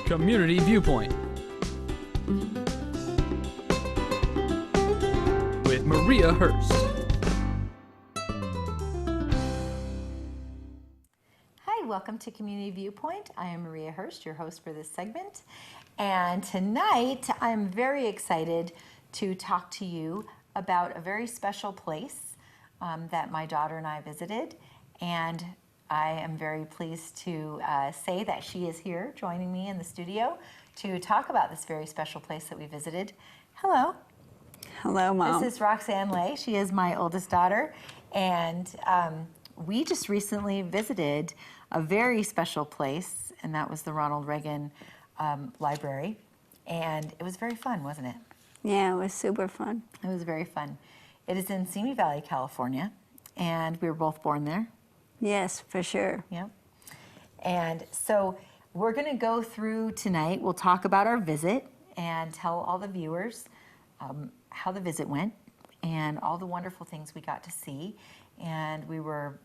Community Viewpoint with Maria Hurst. Hi, welcome to Community Viewpoint. I am Maria Hurst, your host for this segment. And tonight I'm very excited to talk to you about a very special place that my daughter and I visited. And I am very pleased to say that she is here joining me in the studio to talk about this very special place that we visited. Hello. Hello, Mom. This is Roxanne Lay. She is my oldest daughter. And we just recently visited a very special place, and that was the Ronald Reagan Library. And it was very fun, wasn't it? Yeah, it was super fun. It was very fun. It is in Simi Valley, California, and we were both born there. Yes, for sure. Yep. And so we're going to go through tonight. We'll talk about our visit and tell all the viewers how the visit went and all the wonderful things we got to see. And we were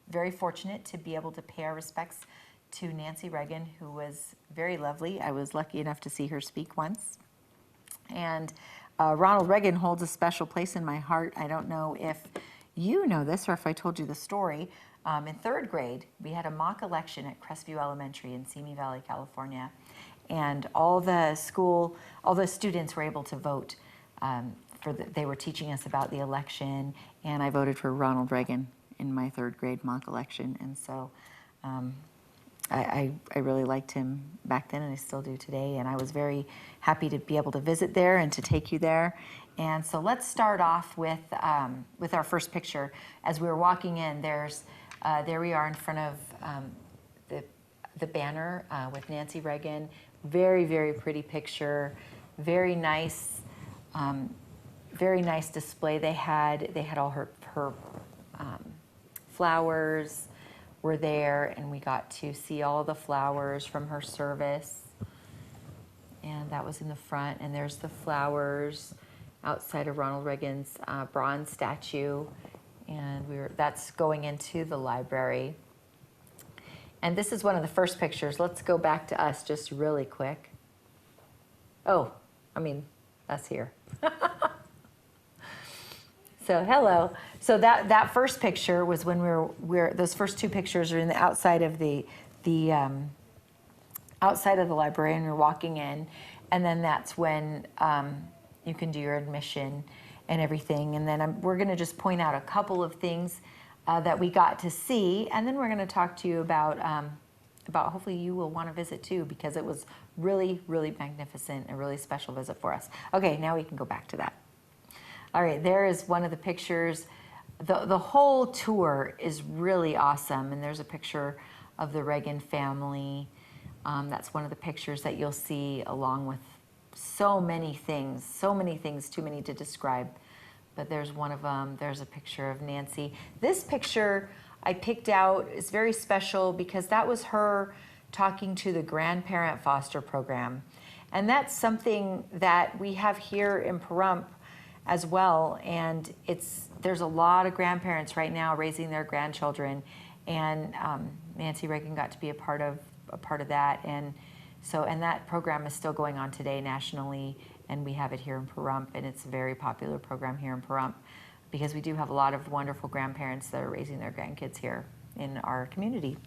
very fortunate to be able to pay our respects to Nancy Reagan, who was very lovely. I was lucky enough to see her speak once. And Ronald Reagan holds a special place in my heart. I don't know if you know this or if I told you the story. In third grade, we had a mock election at Crestview Elementary in Simi Valley, California. And all the students were able to vote. They were teaching us about the election, and I voted for Ronald Reagan in my third grade mock election. And so I really liked him back then, and I still do today. And I was very happy to be able to visit there and to take you there. And so let's start off with our first picture. As we were walking in, there we are in front of the banner with Nancy Reagan. Very, very pretty picture. Very nice display they had. They had all her flowers were there, and we got to see all the flowers from her service. And that was in the front, and there's the flowers outside of Ronald Reagan's bronze statue. And that's going into the library. And this is one of the first pictures. Let's go back to us just really quick. Oh, I mean, us here. So hello. So that first picture was when those first two pictures are in the outside of the outside of the library, and you're walking in, and then that's when you can do your admission and everything. And then we're going to just point out a couple of things that we got to see, and then we're going to talk to you about hopefully you will want to visit too, because it was really, really magnificent, a really special visit for us. Okay, now we can go back to that. All right, there is one of the pictures. The whole tour is really awesome, and there's a picture of the Reagan family. That's one of the pictures that you'll see, along with so many things, too many to describe. But there's one of them. There's a picture of Nancy. This picture I picked out is very special because that was her talking to the grandparent foster program. And that's something that we have here in Pahrump as well. And there's a lot of grandparents right now raising their grandchildren. And Nancy Reagan got to be a part of that. And that program is still going on today nationally, and we have it here in Pahrump, and it's a very popular program here in Pahrump because we do have a lot of wonderful grandparents that are raising their grandkids here in our community.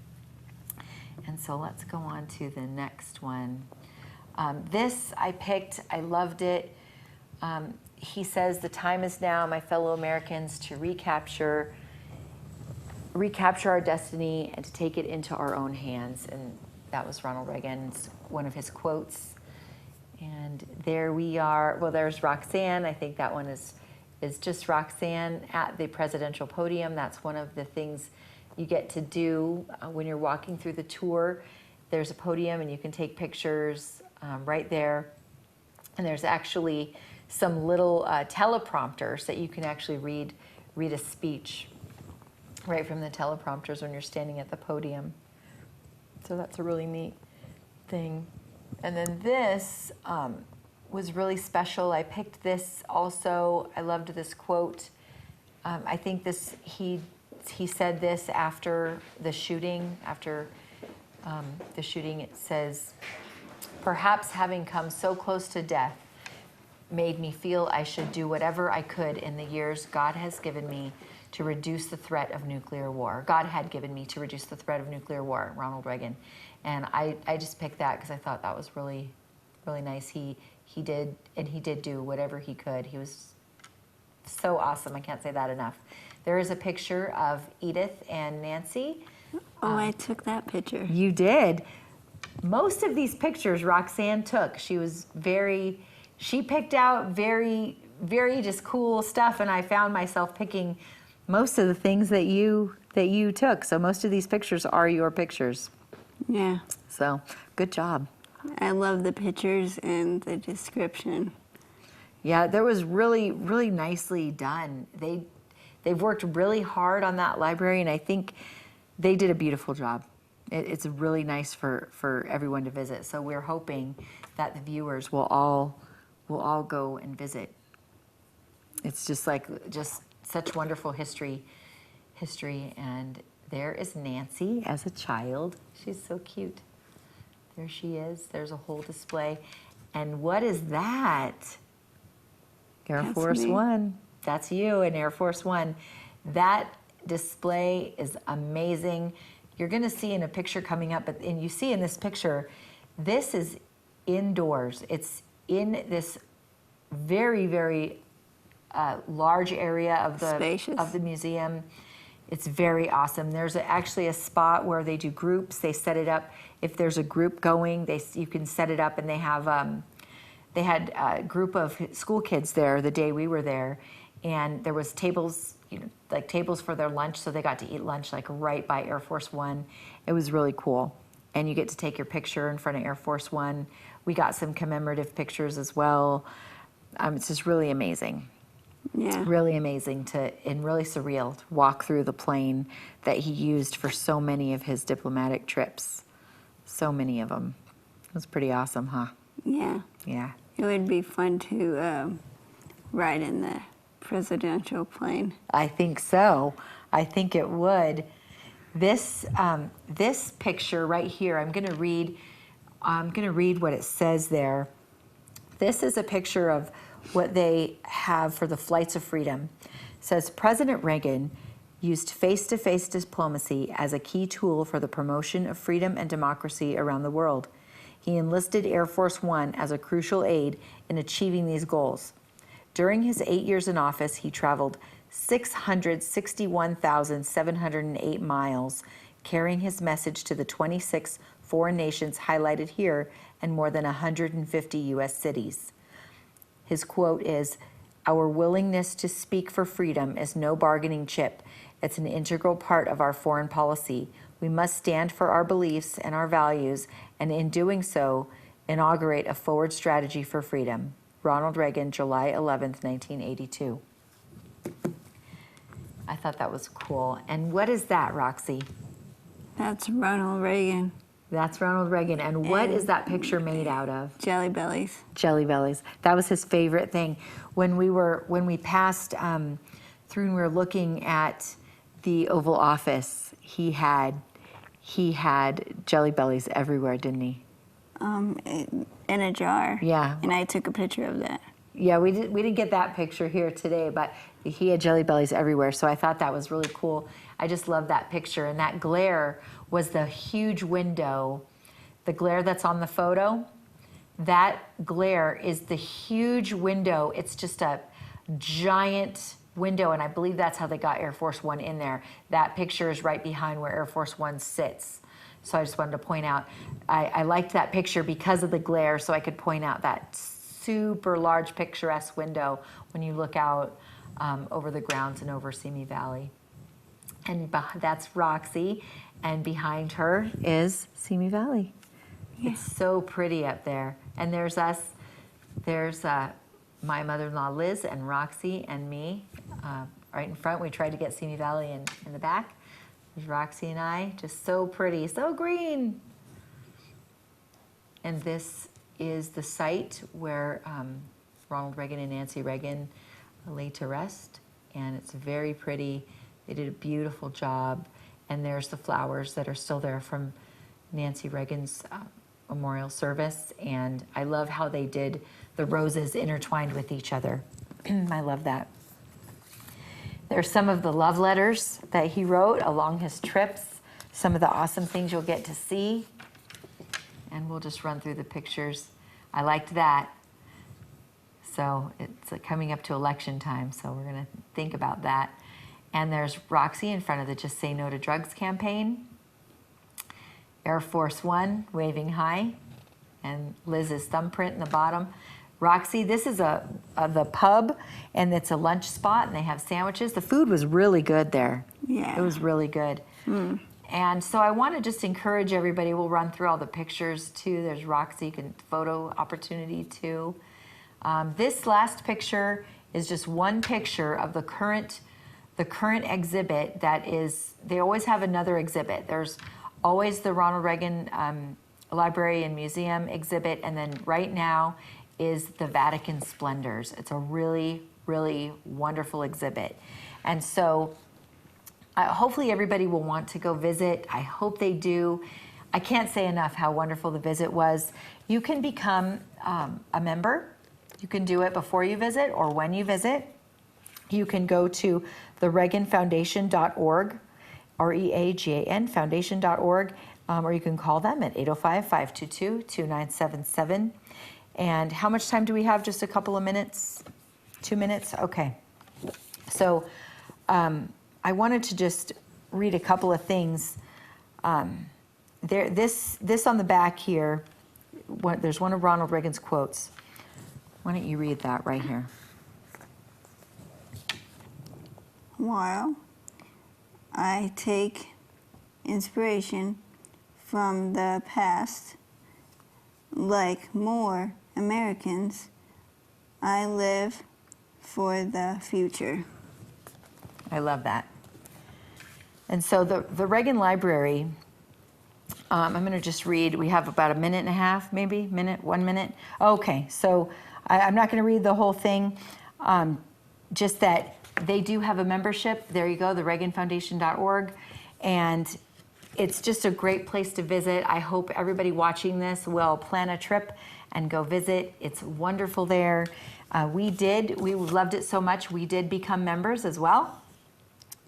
And so let's go on to the next one. This I picked, I loved it. He says, "The time is now, my fellow Americans, to recapture our destiny and to take it into our own hands." And that was Ronald Reagan's, one of his quotes. And there we are. Well, there's Roxanne. I think that one is just Roxanne at the presidential podium. That's one of the things you get to do when you're walking through the tour. There's a podium, and you can take pictures right there. And there's actually some little teleprompters that you can actually read a speech right from the teleprompters when you're standing at the podium. So that's a really neat thing. And then this was really special. I picked this also. I loved this quote. I think he said this after the shooting. It says, Perhaps having come so close to death made me feel I should do whatever I could in the years God has given me to reduce the threat of nuclear war. God had given me to reduce the threat of nuclear war, Ronald Reagan. And I just picked that because I thought that was really, really nice. He did do whatever he could. He was so awesome. I can't say that enough. There is a picture of Edith and Nancy. Oh, I took that picture. You did. Most of these pictures Roxanne took. She picked out very, very just cool stuff, and I found myself picking most of the things that you took. So most of these pictures are your pictures. Yeah. So good job. I love the pictures and the description. Yeah, that was really, really nicely done. They've worked really hard on that library, and I think they did a beautiful job. It's really nice for everyone to visit. So we're hoping that the viewers will all go and visit. It's just such wonderful history, and there is Nancy as a child. She's so cute. There she is. There's a whole display. And what is that? Air That's Force me. One. That's you in Air Force One. That display is amazing. You're going to see in a picture coming up, and you see in this picture, this is indoors. It's in this very, very large area of Spacious. the museum. It's very awesome. There's actually a spot where they do groups. They set it up. If there's a group going, you can set it up, and they have they had a group of school kids there the day we were there, and there was tables, like tables for their lunch, so they got to eat lunch like right by Air Force One. It was really cool, and you get to take your picture in front of Air Force One. We got some commemorative pictures as well. It's just really amazing. Yeah. Really amazing and really surreal to walk through the plane that he used for so many of his diplomatic trips. So many of them. It was pretty awesome, huh? Yeah. Yeah. It would be fun to ride in the presidential plane. I think so. I think it would. This picture right here, I'm going to read what it says there. This is a picture of what they have for the Flights of Freedom. It says, President Reagan used face-to-face diplomacy as a key tool for the promotion of freedom and democracy around the world. He enlisted Air Force One as a crucial aid in achieving these goals. During his 8 years in office, he traveled 661,708 miles, carrying his message to the 26 foreign nations highlighted here and more than 150 U.S. cities. His quote is, "Our willingness to speak for freedom is no bargaining chip. It's an integral part of our foreign policy. We must stand for our beliefs and our values, and in doing so, inaugurate a forward strategy for freedom." Ronald Reagan, July 11th, 1982. I thought that was cool. And what is that, Roxy? That's Ronald Reagan. That's Ronald Reagan. And what is that picture made out of? Jelly Bellies. Jelly Bellies. That was his favorite thing. When we passed through and we were looking at the Oval Office, he had Jelly Bellies everywhere, didn't he? In a jar. Yeah. And I took a picture of that. Yeah, we didn't get that picture here today, but he had Jelly Bellies everywhere, so I thought that was really cool. I just love that picture, and that glare was the huge window. The glare that's on the photo, that glare is the huge window. It's just a giant window, and I believe that's how they got Air Force One in there. That picture is right behind where Air Force One sits. So I just wanted to point out, I liked that picture because of the glare, so I could point out that super large picturesque window when you look out over the grounds and over Simi Valley. And that's Roxy, and behind her is Simi Valley. Yeah. It's so pretty up there. And there's us, there's my mother-in-law Liz and Roxy and me right in front. We tried to get Simi Valley in the back. There's Roxy and I, just so pretty, so green. And this is the site where Ronald Reagan and Nancy Reagan lay to rest, and it's very pretty. They did a beautiful job, and there's the flowers that are still there from Nancy Reagan's memorial service, and I love how they did the roses intertwined with each other. I love that. There's some of the love letters that he wrote along his trips, some of the awesome things you'll get to see. And we'll just run through the pictures. I liked that. So it's coming up to election time, so we're going to think about that. And there's Roxy in front of the Just Say No to Drugs campaign. Air Force One waving high, and Liz's thumbprint in the bottom. Roxy, this is the pub, and it's a lunch spot, and they have sandwiches. The food was really good there. Yeah. It was really good. And so I want to just encourage everybody. We'll run through all the pictures too. There's Roxy, you can photo opportunity too. This last picture is just one picture of the current exhibit that is, they always have another exhibit. There's always the Ronald Reagan Library and Museum exhibit, and then right now is the Vatican Splendors. It's a really, really wonderful exhibit. And so hopefully everybody will want to go visit. I hope they do. I can't say enough how wonderful the visit was. You can become a member. You can do it before you visit or when you visit. You can go to thereaganfoundation.org, REAGAN foundation.org, or you can call them at 805-522-2977. And how much time do we have? Just a couple of minutes? 2 minutes? Okay. So I wanted to just read a couple of things. This on the back here, there's one of Ronald Reagan's quotes. Why don't you read that right here? While I take inspiration from the past, like more Americans, I live for the future. I love that. And so the Reagan Library, I'm going to just read. We have about a minute and a half, maybe, 1 minute. Okay, so I'm not going to read the whole thing, just that they do have a membership. There you go, thereaganfoundation.org. And it's just a great place to visit. I hope everybody watching this will plan a trip and go visit. It's wonderful there. We loved it so much, we did become members as well.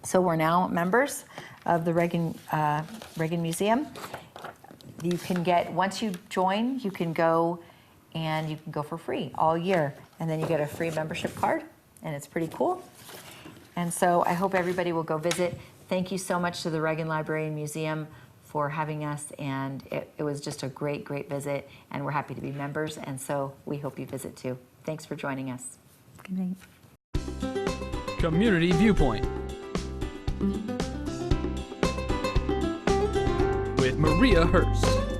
So we're now members of the Reagan Museum. You can once you join, you can go and you can go for free all year. And then you get a free membership card, and it's pretty cool. And so I hope everybody will go visit. Thank you so much to the Reagan Library and Museum for having us, and it was just a great, great visit, and we're happy to be members, and so we hope you visit too. Thanks for joining us. Good night. Community Viewpoint with Maria Hurst.